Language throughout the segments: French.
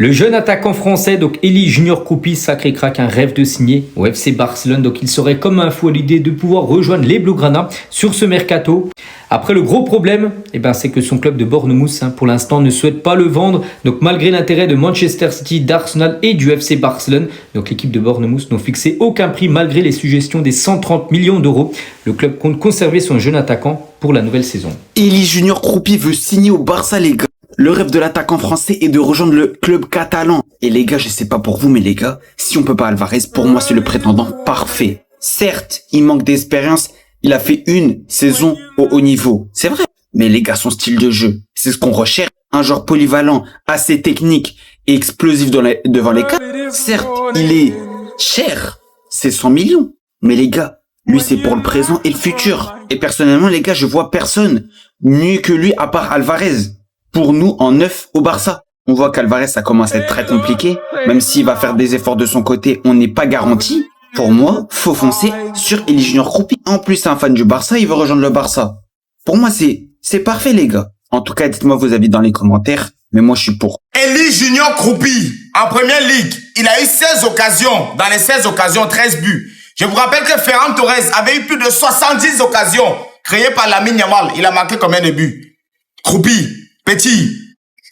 Le jeune attaquant français, donc Elie Junior Kroupi, sacré crack, un rêve de signer au FC Barcelone. Donc il serait comme un fou à l'idée de pouvoir rejoindre les Blaugrana sur ce mercato. Après, le gros problème, c'est que son club de Bournemouth, pour l'instant, ne souhaite pas le vendre. Donc malgré l'intérêt de Manchester City, d'Arsenal et du FC Barcelone, donc l'équipe de Bournemouth n'a fixé aucun prix malgré les suggestions des 130 millions d'euros. Le club compte conserver son jeune attaquant pour la nouvelle saison. Elie Junior Kroupi veut signer au Barça, les gars. Le rêve de l'attaquant français est de rejoindre le club catalan. Et les gars, je sais pas pour vous, mais les gars, si on peut pas Alvarez, pour moi, c'est le prétendant parfait. Certes, il manque d'expérience. Il a fait une saison au haut niveau. C'est vrai. Mais les gars, son style de jeu, c'est ce qu'on recherche. Un joueur polyvalent, assez technique et explosif devant les cadres. Certes, il est cher. C'est 100 millions. Mais les gars, lui, c'est pour le présent et le futur. Et personnellement, les gars, je vois personne mieux que lui à part Alvarez. Pour nous, en neuf au Barça. On voit qu'Alvarez, ça commence à être très compliqué. Même s'il va faire des efforts de son côté, on n'est pas garanti. Pour moi, faut foncer sur Elie Junior Kroupi. En plus, c'est un fan du Barça, il veut rejoindre le Barça. Pour moi, c'est parfait, les gars. En tout cas, dites-moi vos avis dans les commentaires. Mais moi, je suis pour. Elie Junior Kroupi, en première ligue, il a eu 16 occasions. Dans les 16 occasions, 13 buts. Je vous rappelle que Ferran Torres avait eu plus de 70 occasions créées par Lamine Yamal. Il a marqué combien de buts? Kroupi, petit,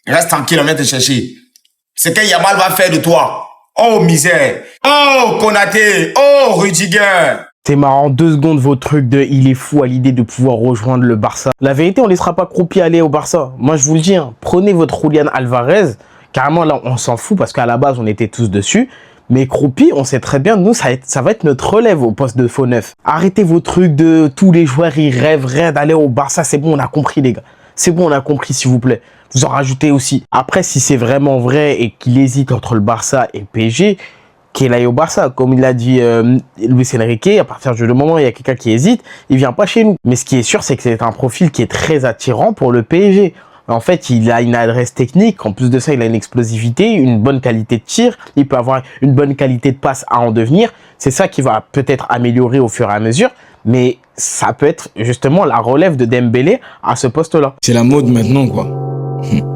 reste tranquille, on vient te chercher. Ce que Yamal va faire de toi. Oh misère. Oh Konaté. Oh Rudiger. C'est marrant, 2 secondes vos trucs de il est fou à l'idée de pouvoir rejoindre le Barça. La vérité, on laissera pas Kroupi aller au Barça. Moi, je vous le dis, prenez votre Julian Alvarez. Carrément, là, on s'en fout parce qu'à la base, on était tous dessus. Mais Kroupi, on sait très bien, nous, ça va être notre relève au poste de faux neuf. Arrêtez vos trucs de tous les joueurs, ils rêveraient d'aller au Barça. C'est bon, on a compris, les gars. C'est bon, on a compris, s'il vous plaît. Vous en rajoutez aussi. Après, si c'est vraiment vrai et qu'il hésite entre le Barça et le PSG, qu'il aille au Barça. Comme il l'a dit Luis Enrique, à partir du moment où il y a quelqu'un qui hésite, il vient pas chez nous. Mais ce qui est sûr, c'est que c'est un profil qui est très attirant pour le PSG. En fait, il a une adresse technique. En plus de ça, il a une explosivité, une bonne qualité de tir. Il peut avoir une bonne qualité de passe à en devenir. C'est ça qui va peut-être améliorer au fur et à mesure. Mais ça peut être justement la relève de Dembélé à ce poste-là. C'est la mode maintenant, quoi.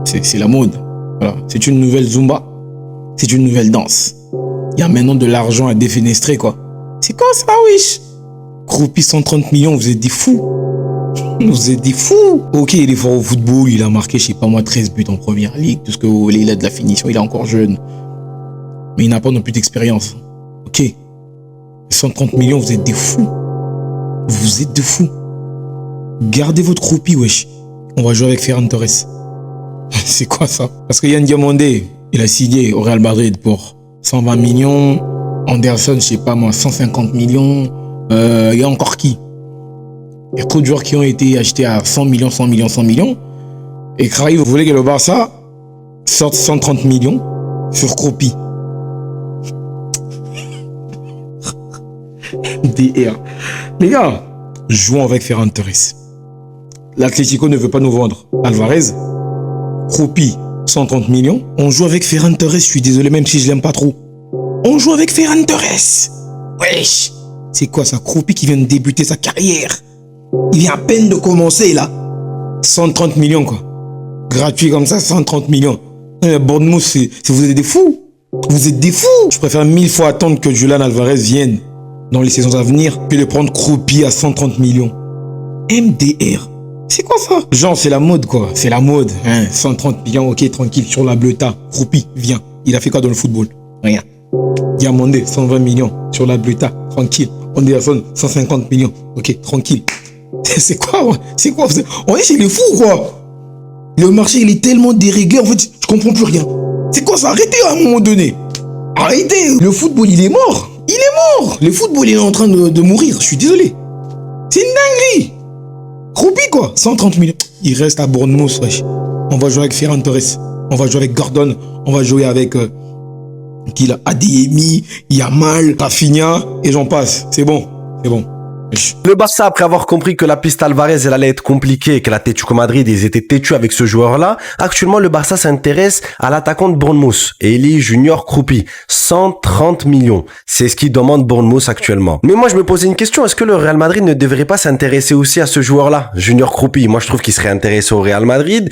C'est la mode. Voilà. C'est une nouvelle Zumba. C'est une nouvelle danse. Il y a maintenant de l'argent à défenestrer, quoi. C'est quoi ça, wesh? Kroupi 130 millions, vous êtes des fous. Vous êtes des fous. Ok, il est fort au football, il a marqué, je sais pas moi, 13 buts en première ligue, tout ce que vous voulez, il a de la finition, il est encore jeune. Mais il n'a pas non plus d'expérience. Ok. 130 millions, vous êtes des fous. Vous êtes des fous. Gardez votre Kroupi, wesh. On va jouer avec Ferran Torres. C'est quoi ça? Parce que Yann Diomandé, il a signé au Real Madrid pour 120 millions. Anderson, je sais pas moi, 150 millions. Il y a encore qui? Il y a trop de joueurs qui ont été achetés à 100 millions, 100 millions, 100 millions. Et Kraï, vous voulez que le Barça sorte 130 millions sur Kroupi. DR. Les gars, jouons avec Ferran Torres. L'Atlético ne veut pas nous vendre Alvarez. Kroupi, 130 millions. On joue avec Ferran Torres, je suis désolé, même si je l'aime pas trop. On joue avec Ferran Torres. Wesh. C'est quoi ça? Kroupi qui vient de débuter sa carrière. Il vient à peine de commencer, là. 130 millions, quoi. Gratuit comme ça, 130 millions. Bournemouth, vous êtes des fous. Vous êtes des fous. Je préfère 1000 fois attendre que Julian Alvarez vienne dans les saisons à venir que de prendre Kroupi à 130 millions. MDR. C'est quoi ça? Genre, c'est la mode, quoi. C'est la mode. 130 millions, ok, tranquille, sur la bleuta. Kroupi, viens. Il a fait quoi dans le football? Rien. Diamandé, 120 millions, sur la bleuta. Tranquille. Anderson, 150 millions. Ok, tranquille. C'est quoi, ouais? C'est quoi? On est chez les fous, quoi. Le marché, il est tellement déréglé, en fait, je comprends plus rien. C'est quoi ça? Arrêtez à un moment donné. Arrêtez. Le football, il est mort. Il est mort. Le football, il est en train de mourir. Je suis désolé. C'est une dinguerie. Kroupi, quoi. 130 millions. Il reste à Bournemouth, wesh. On va jouer avec Ferran Torres. On va jouer avec Gordon. On va jouer avec Adeyemi, Yamal, Rafinha, et j'en passe. C'est bon. C'est bon. Le Barça, après avoir compris que la piste Alvarez, elle allait être compliquée et que l'Atlético Madrid, ils étaient têtus avec ce joueur-là, actuellement, le Barça s'intéresse à l'attaquant de Bournemouth, Elie Junior Kroupi. 130 millions. C'est ce qu'il demande Bournemouth actuellement. Mais moi, je me posais une question. Est-ce que le Real Madrid ne devrait pas s'intéresser aussi à ce joueur-là, Junior Kroupi? Moi, je trouve qu'il serait intéressé au Real Madrid.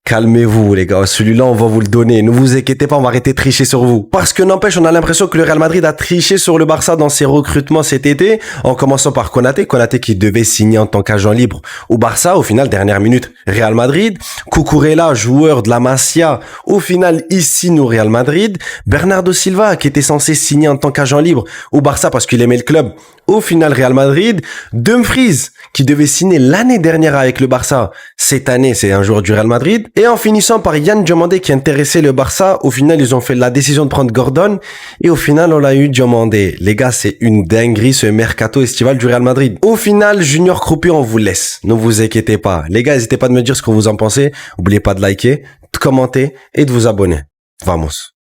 Calmez-vous, les gars. Celui-là, on va vous le donner. Ne vous inquiétez pas, on va arrêter de tricher sur vous. Parce que n'empêche, on a l'impression que le Real Madrid a triché sur le Barça dans ses recrutements cet été, en commençant par Konaté. Konaté qui devait signer en tant qu'agent libre au Barça. Au final, dernière minute, Real Madrid. Cucurella, joueur de la Masia. Au final, il signe au Real Madrid. Bernardo Silva, qui était censé signer en tant qu'agent libre au Barça parce qu'il aimait le club. Au final, Real Madrid. Dumfries, qui devait signer l'année dernière avec le Barça. Cette année, c'est un joueur du Real Madrid. Et en finissant par Yann Diomandé qui intéressait le Barça. Au final, ils ont fait la décision de prendre Gordon. Et au final, on a eu Diomandé. Les gars, c'est une dinguerie ce mercato estival du Real Madrid. Au final, Junior Kroupi, on vous laisse. Ne vous inquiétez pas. Les gars, n'hésitez pas de me dire ce que vous en pensez. N'oubliez pas de liker, de commenter et de vous abonner. Vamos.